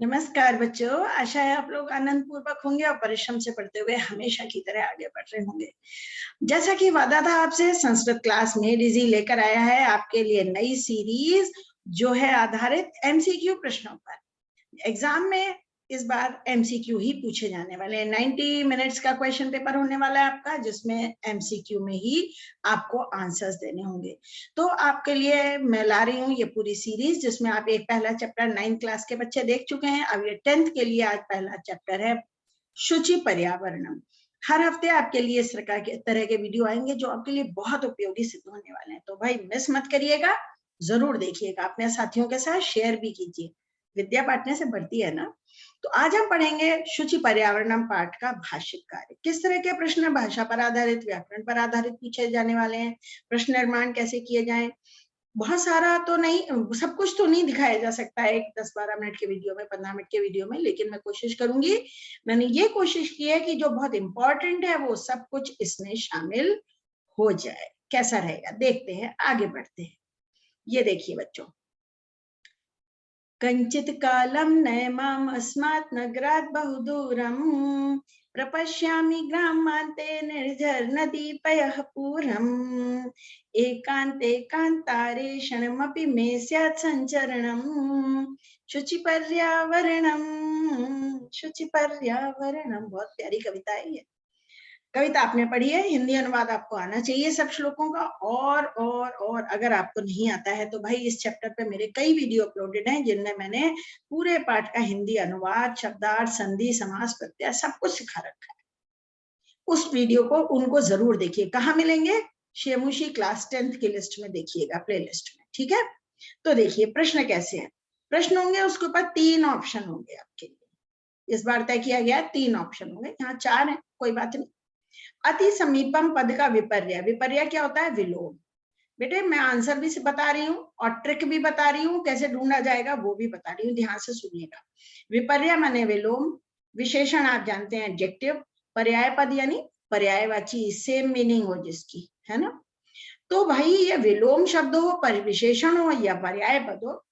नमस्कार बच्चों, आशा है आप लोग आनंद पूर्वक होंगे और परिश्रम से पढ़ते हुए हमेशा की तरह आगे बढ़ रहे होंगे। जैसा कि वादा था आपसे, संस्कृत क्लास में डीजी लेकर आया है आपके लिए नई सीरीज जो है आधारित एमसीक्यू प्रश्नों पर। एग्जाम में इस बार एमसीक्यू ही पूछे जाने वाले हैं। 90 मिनट्स का क्वेश्चन पेपर होने वाला है आपका, जिसमें एमसीक्यू में ही आपको आंसर्स देने होंगे। तो आपके लिए मैं ला रही हूँ ये पूरी सीरीज, जिसमें आप एक पहला चैप्टर 9th क्लास के बच्चे देख चुके हैं। अब ये 10th के लिए आज पहला चैप्टर है शुचि पर्यावरणम। हर हफ्ते आपके लिए इस तरह के वीडियो आएंगे जो आपके लिए बहुत उपयोगी सिद्ध होने वाले हैं। तो भाई मिस मत करिएगा, जरूर देखिएगा, अपने साथियों के साथ शेयर भी कीजिए। विद्या बांटने से बढ़ती है ना। तो आज हम पढ़ेंगे शुचि पर्यावरणम पाठ का भाषिक कार्य। किस तरह के प्रश्न भाषा पर आधारित, व्याकरण पर आधारित पूछे जाने वाले हैं, प्रश्न निर्माण कैसे किए जाएं। बहुत सारा तो नहीं, सब कुछ तो नहीं दिखाया जा सकता है एक 10-12 मिनट के वीडियो में, 15 मिनट के वीडियो में, लेकिन मैं कोशिश करूंगी। मैंने ये कोशिश की है कि जो बहुत इंपॉर्टेंट है वो सब कुछ इसमें शामिल हो जाए। कैसा रहेगा देखते हैं, आगे बढ़ते हैं। ये देखिए बच्चों, कंचित कालम नयमाम अस्मात् नगरात् बहुदूरम प्रपश्यामि ग्रामान्ते निर्झर नदी पयः पूरम एकान्ते कान्तारे क्षणमपि मे स्यात् संचरणम शुचि पर्यावरणम। शुचि पर्यावरणम बहुत प्यारी कविता है ये। कविता आपने पढ़ी है, हिंदी अनुवाद आपको आना चाहिए सब श्लोकों का। और अगर आपको नहीं आता है तो भाई इस चैप्टर पे मेरे कई वीडियो अपलोडेड हैं, जिनमें मैंने पूरे पाठ का हिंदी अनुवाद, शब्दार्थ, संधि, समास, प्रत्यय सब कुछ सिखा रखा है। उस वीडियो को उनको जरूर देखिए। कहाँ मिलेंगे? शेमुशी क्लास 10th की लिस्ट में देखिएगा, प्ले लिस्ट में। ठीक है, तो देखिए प्रश्न कैसे हैं। प्रश्न होंगे, उसके ऊपर 3 ऑप्शन होंगे आपके लिए। इस बार तय किया गया 3 ऑप्शन होंगे, यहाँ 4 है, कोई बात नहीं। अति समीपम पद का विपर्य। विपर्य क्या होता है? विलोम। बेटे मैं आंसर भी बता रही हूँ और ट्रिक भी बता रही हूँ, कैसे ढूंढा जाएगा वो भी बता रही हूँ, ध्यान से सुनिएगा। विपर्य माने विलोम, विशेषण आप जानते हैं एडजेक्टिव, पर्याय पद यानी पर्यायवाची, सेम मीनिंग हो जिसकी, है ना। तो भाई ये विलोम शब्द हो, विशेषण हो या पर्याय पद हो,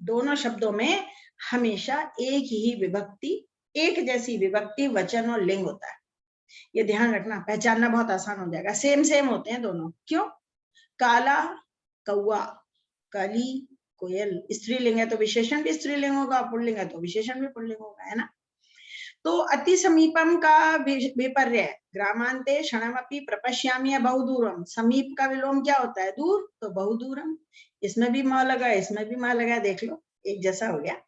दोनों शब्दों में हमेशा एक ही विभक्ति, एक जैसी विभक्ति, वचन और लिंग होता है। ये ध्यान रखना, पहचानना बहुत आसान हो जाएगा। सेम सेम होते हैं दोनों। क्यों? काला कौआ, काली कोयल, स्त्रीलिंग है तो विशेषण भी स्त्रीलिंग होगा, पुल्लिंग है तो विशेषण भी पुल्लिंग होगा, है ना। तो अति समीपम का विपर्य, ग्रामांते क्षणमपि प्रपश्यामि या बहुदूरम। समीप का विलोम क्या होता है? दूर, तो बहुदूरम। इसमें भी म लगा, इसमें भी म लगा, देख लो एक जैसा हो गया।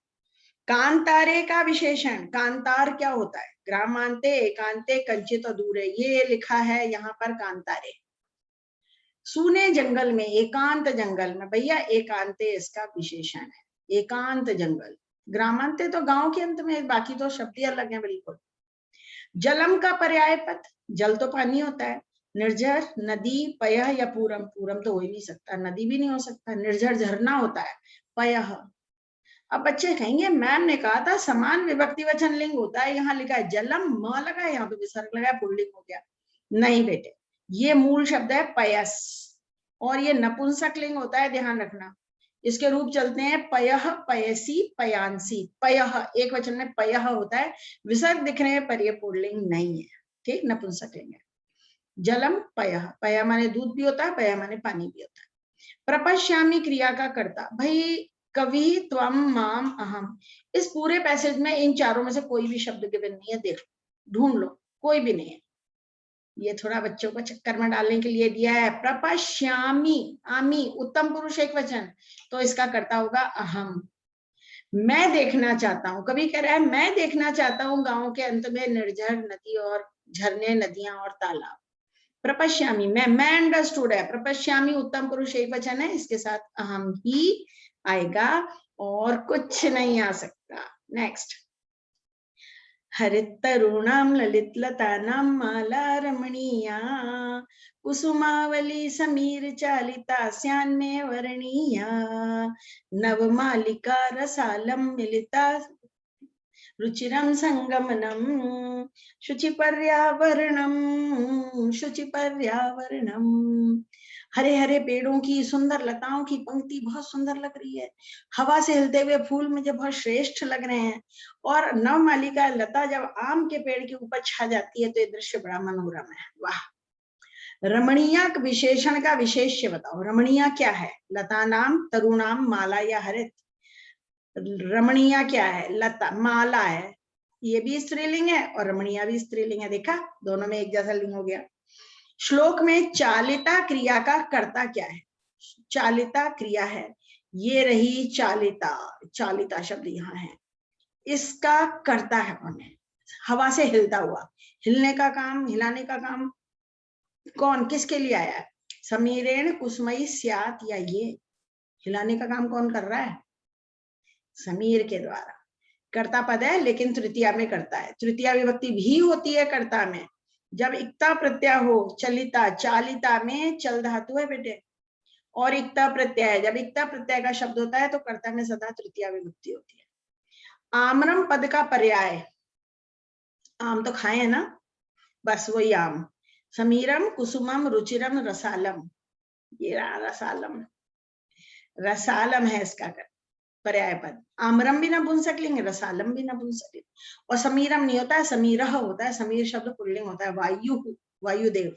कांतारे का विशेषण, कांतार क्या होता है? ग्रामांते, एकांते, कंचित और दूर है, ये लिखा है यहाँ पर कांतारे। सूने जंगल में, एकांत जंगल में, भैया एकांते इसका विशेषण है, एकांत जंगल। ग्रामांते तो गांव के अंत में, बाकी तो शब्द ही अलग है बिल्कुल। जलम का पर्याय पद, जल तो पानी होता है। निर्झर, नदी, पयः या पूरम, पूरम तो हो ही नहीं सकता, नदी भी नहीं हो सकता। निर्झर झरना होता है, पयः। अब बच्चे कहेंगे मैम ने कहा था समान विभक्ति वचन लिंग होता है, यहाँ लिखा है जलम, म लगा है, यहाँ पे विसर्ग लगा है, पुल्लिंग हो गया। नहीं बेटे, ये मूल शब्द है पयस, और ये नपुंसक लिंग होता है, ध्यान रखना। इसके रूप चलते हैं पयः, पयसी, पयांसी। पयः एक वचन में पयः होता है, विसर्ग दिख रहे हैं पर ये पुल्लिंग नहीं है, ठीक, नपुंसक लिंग है। जलम पयः, पयः माने दूध भी होता है, पयः माने पानी भी होता है। प्रपश्यामि क्रिया का कर्ता, भाई कवि, त्वम, माम, अहम। इस पूरे पैसेज में इन चारों में से कोई भी शब्द गिवन नहीं है, देख लो, ढूंढ लो, कोई भी नहीं है। ये थोड़ा बच्चों को चक्कर में डालने के लिए दिया है। प्रपश्यामि, आमी उत्तम पुरुष एक वचन, तो इसका कर्ता होगा अहम। मैं देखना चाहता हूँ, कवि कह रहा है मैं देखना चाहता हूँ गांव के अंत में निर्झर नदी और झरने, नदियां और तालाब। प्रपश्यामी, मैं अंडरस्टूड है। प्रपश्यामी उत्तम पुरुष एक वचन है, इसके साथ अहम ही आएगा और कुछ नहीं आ सकता। नेक्स्ट, हरित तरुणाम ललित लतानां माला रमणीया कुसुमावली समीर चालिता स्यान्मे वर्णीया नवमालिका रसालम मिलिता रुचिरम संगमनम शुचि पर्यावरणम। शुचि पर्यावरणम, हरे हरे पेड़ों की, सुंदर लताओं की पंक्ति बहुत सुंदर लग रही है, हवा से हिलते हुए फूल मुझे बहुत श्रेष्ठ लग रहे हैं, और नवमालिका लता जब आम के पेड़ के ऊपर छा जाती है तो ये दृश्य बड़ा मनोरम है। वाह। रमणीय विशेषण का विशेष्य बताओ। रमणीय क्या है? लता नाम, तरुणाम, माला या हरित। रमणीय क्या है? लता, माला है, ये भी स्त्रीलिंग है और रमणीय भी स्त्रीलिंग है। देखा, दोनों में एक जैसा लिंग हो गया। श्लोक में चालिता क्रिया का कर्ता क्या है? चालिता क्रिया है, ये रही चालिता, चालिता शब्द यहाँ है, इसका कर्ता है कौन है? हवा से हिलता हुआ, हिलने का काम, हिलाने का काम कौन, किसके लिए आया है? समीरेण कुसुमई स्यात, या ये हिलाने का काम कौन कर रहा है? समीर के द्वारा। कर्ता पद है लेकिन तृतीया में करता है, तृतीया विभक्ति भी होती है कर्ता में जब इक्ता प्रत्यय हो। चलिता, चालिता में चल धातु है बेटे, और इक्ता प्रत्यय है, जब इक्ता प्रत्यय का शब्द होता है तो कर्ता में सदा तृतीया विभक्ति होती है। आम्रम पद का पर्याय, आम तो खाए है ना, बस वही आम। समीरम, कुसुमम, रुचिरम, रसालम, ये रसालम, रसालम है इसका पर्याय पद। आम्रम भी नपुंसक लिंग, रसालम भी नपुंसक लिंग, और समीरम नहीं होता है, समीरह होता है, समीर शब्द पुल्लिंग होता है, वायु, वायुदेव।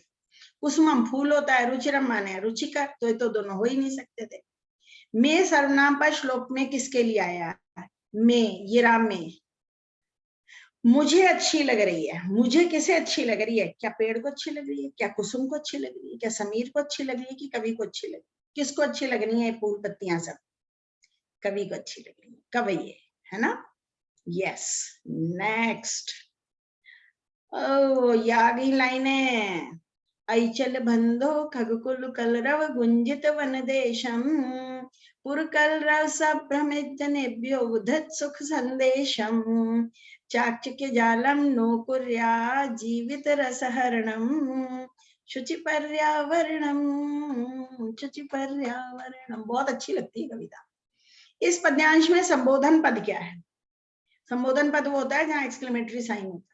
कुसुमम फूल होता है, रुचिरम माने रुचिकर, तो ये तो दोनों हो ही नहीं सकते थे। मैं सर्वनाम पर श्लोक में किसके लिए आया है? मैं, ये राम में, मुझे अच्छी लग रही है, मुझे किसे अच्छी लग रही है? क्या पेड़ को अच्छी लग रही है, क्या कुसुम को अच्छी लग रही है, क्या समीर को अच्छी लग रही है, कि कवि को अच्छी लग रही है? किसको अच्छी लग रही है? फूल पत्तियां सब कवि को अच्छी लग रही है, कवि है ना। Yes, next. ओ, ये आ गई लाइनें। ऐचल बंधो खगकुल कलरव गुंजित वन देशम, पुरकलरव सभ्रमित जनेभ्यो उद्धत सुख संदेशम, चाक्चक्य जालम नोकुर्या जीवित रसहरणम, शुचि पर्यावरणम, शुचि पर्यावरणम। बहुत अच्छी लगती है कविता। इस पद्यांश में संबोधन पद क्या है? संबोधन पद वो होता है जहां एक्सक्लेमेटरी साइन होता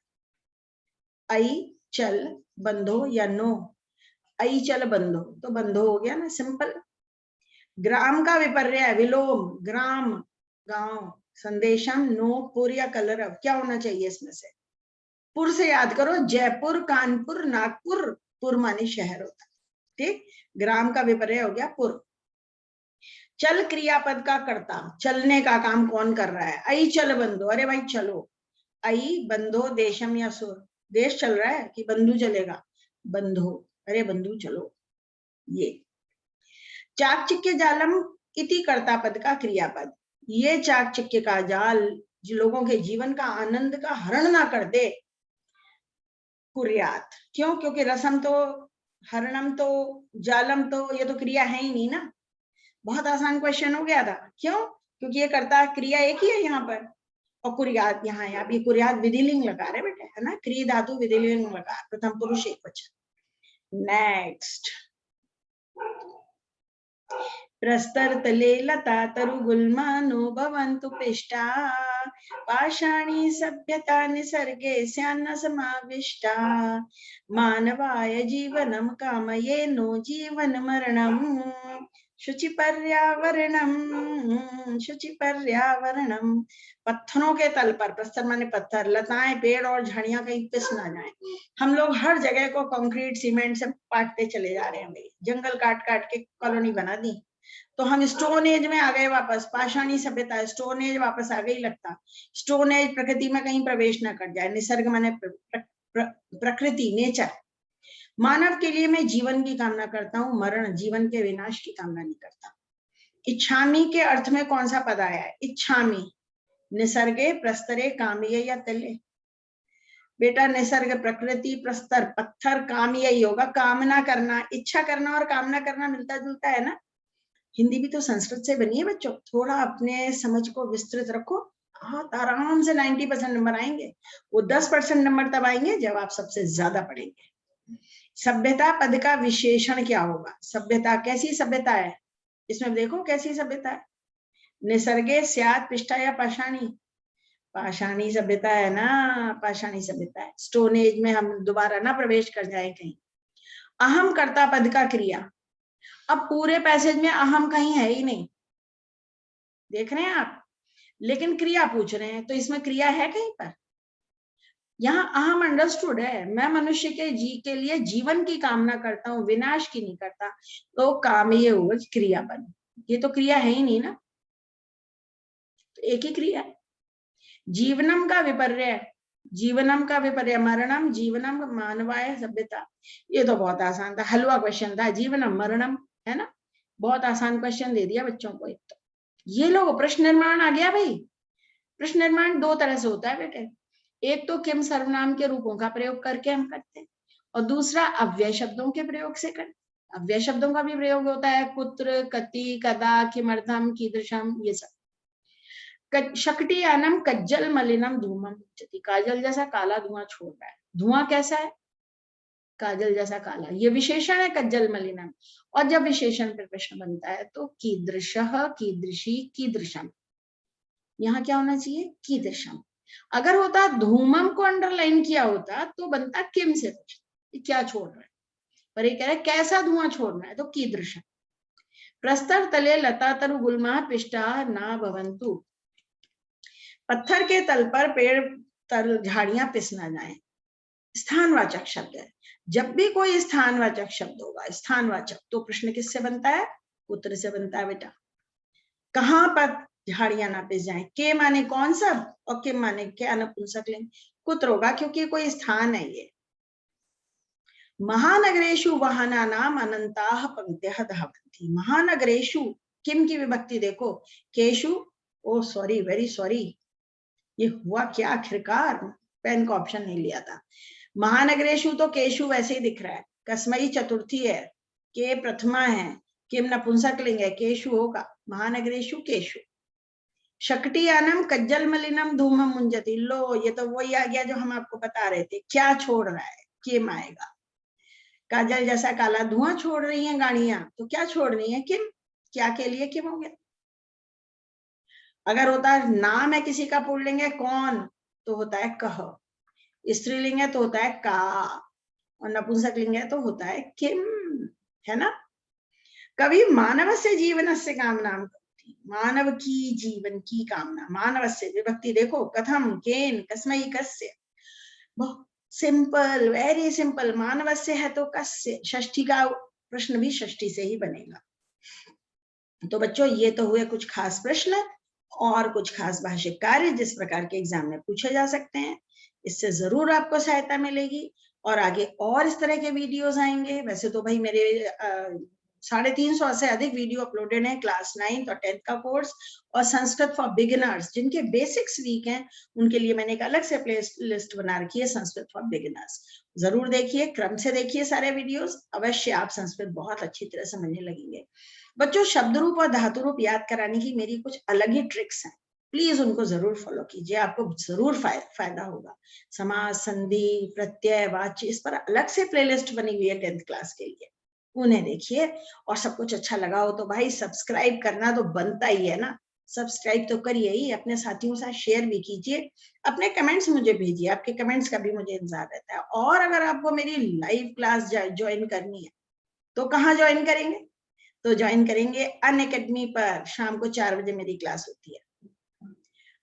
है। आई चल बंधो या नो, आई चल बंधो तो बंधो हो गया ना, सिंपल। ग्राम का विपर्य विलोम, ग्राम गांव, संदेशम नो पुर या कलर, अब क्या होना चाहिए इसमें से? पुर से याद करो, जयपुर, कानपुर, नागपुर, पुर माने शहर होता है, ठीक। ग्राम का विपर्य हो गया पुर। चल क्रियापद का कर्ता, चलने का काम कौन कर रहा है? आई चल बंधो, अरे भाई चलो। आई बंधो देशम या सुर, देश चल रहा है कि बंधु चलेगा? बंधो, अरे बंधु चलो। ये चाकचिक्य जालम इति कर्ता पद का क्रियापद, ये चाकचिक्य का जाल जो लोगों के जीवन का आनंद का हरण ना कर दे, कुर्यात। क्यों? क्योंकि रसम तो, हरणम तो, जालम तो, ये तो क्रिया है ही नहीं ना। बहुत आसान क्वेश्चन हो गया था। क्यों? क्योंकि ये कर्ता क्रिया एक ही है यहाँ पर, और कुर्यात यहाँ है। अभी कुर्यात विधिलिंग लगा रहे बेटे, है ना, क्रिय धातु विधिलिंग लगा, प्रथम पुरुष एकवचन। नेक्स्ट। प्रस्तरतले लता तरुगुल्मानो भवन्तु पिष्टा, पाषाणी सभ्यता निसर्गे स्यान्न समाविष्टा, मानवाय जीवनं कामयेनो जीवन मरणम्, शुचि पर्यावरणम, शुचि पर्यावरणम। पत्थरों के तल पर, प्रस्तर माने पत्थर, लताएं, पेड़ और झाड़ियां कहीं पिस ना जाए। हम लोग हर जगह को कंक्रीट सीमेंट से काटते चले जा रहे हैं भाई, जंगल काट काट के कॉलोनी बना दी, तो हम स्टोन एज में आ गए वापस, पाषाणी सभ्यता, स्टोन एज वापस आ गई लगता। स्टोन एज प्रकृति में कहीं प्रवेश न कर जाए, निसर्ग माने प्रकृति, नेचर। मानव के लिए मैं जीवन की कामना करता हूँ, मरण, जीवन के विनाश की कामना नहीं करता। इच्छामी के अर्थ में कौन सा पद आया है? इच्छामी, निसर्गे, प्रस्तरे, कामीय या तले। बेटा निसर्ग, प्रकृति, प्रस्तर, पत्थर, काम यही होगा, कामना करना, इच्छा करना और कामना करना मिलता जुलता है ना। हिंदी भी तो संस्कृत से बनी है बच्चों, थोड़ा अपने समझ को विस्तृत रखो, हाँ आराम से 90% नंबर आएंगे। वो 10% नंबर तब आएंगे जब आप सबसे ज्यादा पढ़ेंगे। सभ्यता पद का विशेषण क्या होगा? सभ्यता, कैसी सभ्यता है इसमें देखो, कैसी सभ्यता है? निसर्गे स्यात् पिष्टा या पाषाणी? पाषाणी सभ्यता है ना, पाषाणी सभ्यता है। स्टोन एज में हम दोबारा ना प्रवेश कर जाए कहीं। अहम कर्ता पद का क्रिया, अब पूरे पैसेज में अहम कहीं है ही नहीं, देख रहे हैं आप, लेकिन क्रिया पूछ रहे हैं, तो इसमें क्रिया है कहीं पर? यहाँ अहम अंडरस्टूड है, मैं मनुष्य के लिए जीवन की कामना करता हूँ, विनाश की नहीं करता, तो काम ये हुआ क्रिया बन, ये तो क्रिया है ही नहीं ना, तो एक ही क्रिया है। जीवनम का विपर्य, जीवनम का विपर्य मरणम, जीवनम मानवाय सभ्यता, ये तो बहुत आसान था, हलवा क्वेश्चन था, जीवनम मरणम, है ना, बहुत आसान क्वेश्चन दे दिया बच्चों को। एक तो ये लो प्रश्न निर्माण आ गया भाई। प्रश्न निर्माण दो तरह से होता है बेटे, एक तो किम सर्वनाम के रूपों का प्रयोग करके हम करते हैं, और दूसरा अव्यय शब्दों के प्रयोग से करते हैं। अव्यय शब्दों का भी प्रयोग होता है, कुत्र, कति, कदा, किमर्थम, कीदृशम, ये सब। शकटियानम कज्जल मलिनम धूमम, काजल जैसा काला धुआं छोड़ रहा है। धुआं कैसा है? काजल जैसा काला, ये विशेषण है कज्जल मलिनम। और जब विशेषण पर प्रश्न बनता है तो कीदृशः, कीदृशी, कीदृशम, यहाँ क्या होना चाहिए? कीदृशम। अगर होता धूमम को अंडरलाइन किया होता तो बनता किम से प्रश्न, क्या छोड़ रहा है, पर ये कह रहे कैसा धुआं छोड़ना है, तो कीदृशम। प्रस्तर तले लता तरु गुल्मा पिष्टा ना भवंतु, पत्थर के तल पर पेड़ तल झाड़ियां पिस ना जाए। स्थानवाचक शब्द है, जब भी कोई स्थानवाचक शब्द होगा, स्थानवाचक, तो प्रश्न किससे बनता है? पुत्र से बनता है बेटा। कहां पर झाड़ियां ना पिस जाए, के माने कौन सा, और किम माने क्या, नपुंसक लिंग, कुत्र होगा क्योंकि कोई स्थान है ये। महानगरेशु वाहनानाम अनंताः पंक्तियः धावन्ति, महानगरेशु, किम की विभक्ति देखो, केशु, ओ सॉरी, वेरी सॉरी, ये हुआ क्या आखिरकार, पेन का ऑप्शन नहीं लिया था। महानगरेशु तो केशु वैसे ही दिख रहा है, कसमई चतुर्थी है, के प्रथमा है, किम नपुंसक लिंग है, केशु होगा, महानगरेशु केशु। शकटियानम कज्जल मलिनम धूमम मुंजति, लो ये तो वही आ गया जो हम आपको बता रहे थे, क्या छोड़ रहा है, किम आएगा। काजल जैसा काला धुआं छोड़ रही हैं गाड़ियां, तो क्या छोड़ रही हैं? किम, क्या के लिए किम हो गया। अगर होता है नाम है किसी का, पुल्लिंग है कौन, तो होता है कह, स्त्रीलिंग है तो होता है का, और नपुंसक लिंग है तो होता है किम, है ना। कभी मानव से जीवन से कामना, मानव की जीवन की कामना, मानव से विभक्ति देखो, कथम, केन, कस्मई, कस्य, बहुत सिंपल, वेरी सिंपल। मानव से है तो कस्य, षष्ठी का प्रश्न भी षष्ठी से ही बनेगा। तो बच्चों ये तो हुए कुछ खास प्रश्न और कुछ खास भाषिक कार्य जिस प्रकार के एग्जाम में पूछे जा सकते हैं, इससे जरूर आपको सहायता मिलेगी। और आगे और इस तरह के वीडियोस आएंगे। वैसे तो भाई मेरे 350 से अधिक वीडियो अपलोडेड हैं क्लास 9th और 10th का कोर्स, और संस्कृत फॉर बिगिनर्स, जिनके बेसिक्स वीक हैं उनके लिए मैंने एक अलग से प्ले लिस्ट बना रखी है, संस्कृत फॉर बिगिनर्स। जरूर देखिए, क्रम से देखिए सारे वीडियोस, अवश्य आप संस्कृत बहुत अच्छी तरह समझने लगेंगे। बच्चों शब्द रूप और धातु रूप याद कराने की मेरी कुछ अलग ही ट्रिक्स हैं, प्लीज उनको जरूर फॉलो कीजिए, आपको जरूर फायदा होगा। समास, संधि, प्रत्यय, वाच्य, इस पर अलग से प्लेलिस्ट बनी हुई है 10th क्लास के लिए, उन्हें देखिए। और सब कुछ अच्छा लगा हो तो भाई सब्सक्राइब करना तो बनता ही है ना, सब्सक्राइब तो करिए ही, अपने साथियों के साथ शेयर भी कीजिए, अपने कमेंट्स मुझे भेजिए, आपके कमेंट्स का भी मुझे इंतजार रहता है। और अगर आपको मेरी लाइव क्लास ज्वाइन करनी है तो कहाँ ज्वाइन करेंगे? तो ज्वाइन करेंगे अनअकैडमी पर, शाम को 4 बजे मेरी क्लास होती है।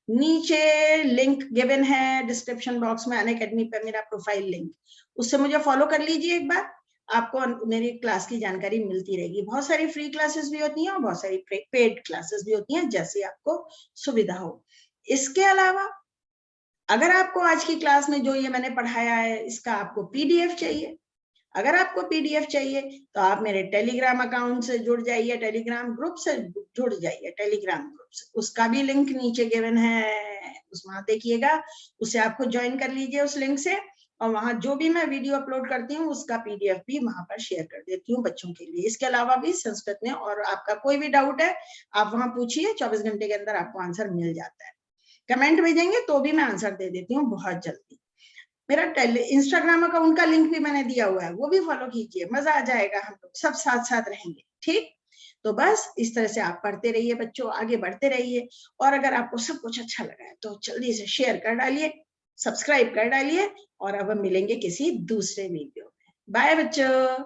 नीचे लिंक गिवन है डिस्क्रिप्शन बॉक्स में, अनअकैडमी पर मेरा प्रोफाइल लिंक, उससे मुझे फॉलो कर लीजिए एक बार, आपको मेरी क्लास की जानकारी मिलती रहेगी। बहुत सारी फ्री क्लासेस भी होती हैं और बहुत सारी पेड क्लासेस भी होती हैं, जैसे आपको सुविधा हो। इसके अलावा अगर आपको आज की क्लास में जो ये मैंने पढ़ाया है इसका आपको पीडीएफ चाहिए, अगर आपको पीडीएफ चाहिए तो आप मेरे टेलीग्राम अकाउंट से जुड़ जाइए, टेलीग्राम ग्रुप से जुड़ जाइए, टेलीग्राम ग्रुप से, उसका भी लिंक नीचे गिवन है, उसमें देखिएगा, उसे आपको ज्वाइन कर लीजिए उस लिंक से। और वहां जो भी मैं वीडियो अपलोड करती हूँ उसका पीडीएफ भी वहां पर शेयर कर देती हूँ बच्चों के लिए। इसके अलावा भी संस्कृत में और आपका कोई भी डाउट है आप वहां पूछिए, 24 घंटे के अंदर आपको आंसर मिल जाता है। कमेंट भेजेंगे तो भी मैं आंसर दे देती हूँ बहुत जल्दी। मेरा इंस्टाग्राम अकाउंट का लिंक भी मैंने दिया हुआ है, वो भी फॉलो कीजिए, मजा आ जाएगा, हम लोग सब साथ साथ रहेंगे, ठीक। तो बस इस तरह से आप पढ़ते रहिए बच्चों, आगे बढ़ते रहिए। और अगर आपको सब कुछ अच्छा लगा है तो जल्दी से शेयर कर डालिए, सब्सक्राइब कर डालिए, और अब हम मिलेंगे किसी दूसरे वीडियो में। बाय बच्चों।